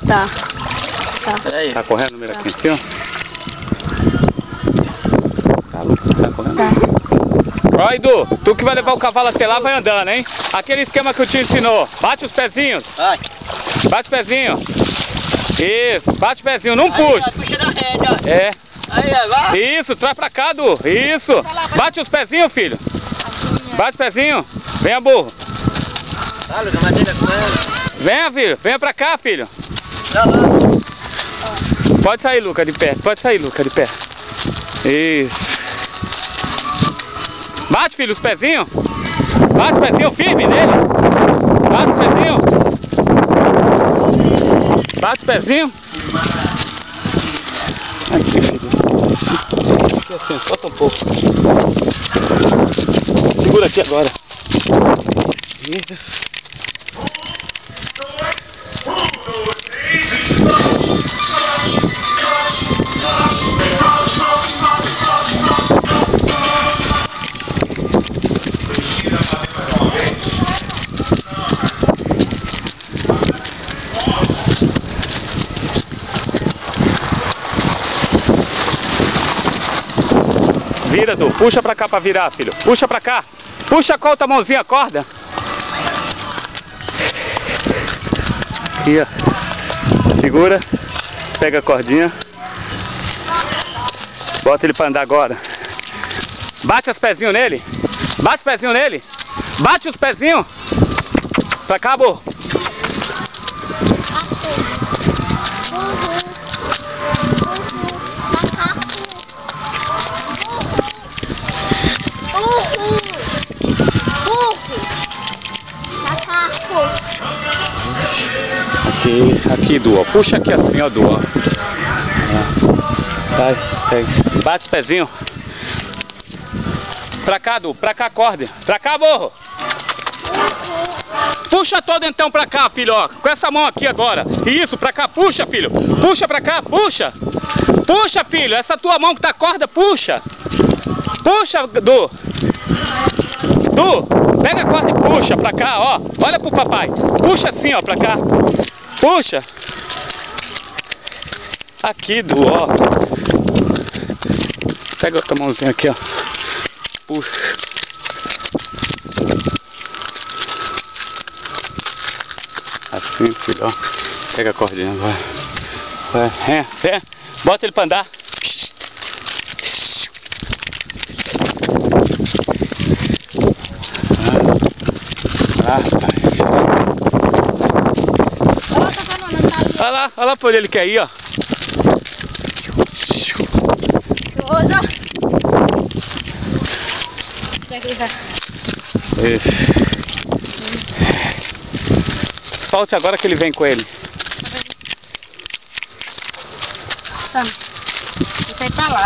Tá. Peraí. Tá correndo no meio aqui em cima? Tá, Lucas, tá correndo? Tá. Ó, Edu, tu que vai levar o cavalo até lá, vai andando, hein? Aquele esquema que eu te ensinou. Bate os pezinhos. Vai. Bate o pezinho. Isso, bate o pezinho, não Aí, puxa. ó, puxa na rede, ó. É. Aí, ó, vai. Isso, traz pra cá, Du. Isso. Bate os pezinhos, filho. Bate o pezinho. Venha, burro. Vai, Lucas, madeira com ela. Venha, filho. Venha pra cá, filho. Tá lá. Pode sair, Lucas, de perto. Pode sair, Lucas, de perto. Isso. Bate, filho, os pezinhos. Bate o pezinho firme nele. Bate o pezinho. Bate o pezinho. Aqui, filho. Aqui assim, solta um pouco. Segura aqui agora. Isso. Vira, Du. Puxa pra cá pra virar, filho. Puxa pra cá. Puxa com a outra mãozinha a corda. Aqui, ó. Segura. Pega a cordinha. Bota ele pra andar agora. Bate os pezinhos nele. Bate os pezinhos nele. Bate os pezinhos. Pra cá, burro. Aqui, Du, ó. Puxa aqui assim, ó, Du, ó. Vai. Bate o pezinho. Pra cá, Du. Pra cá, corda. Pra cá, burro. Puxa todo então pra cá, filho, ó. Com essa mão aqui agora. Isso, pra cá. Puxa, filho. Puxa pra cá, puxa. Puxa, filho. Essa tua mão que tá corda, puxa. Puxa, Du. Du, pega a corda e puxa pra cá, ó. Olha pro papai. Puxa assim, ó, pra cá. Puxa. Aqui, Du, ó. Pega outra mãozinha aqui, ó. Puxa. Assim, filho, ó. Pega a cordinha, vai. Vai, é. Bota ele pra andar. Olha lá por ele que é aí, ó. Isso. Solte agora que ele vem com ele. Tá. Vou sair pra lá.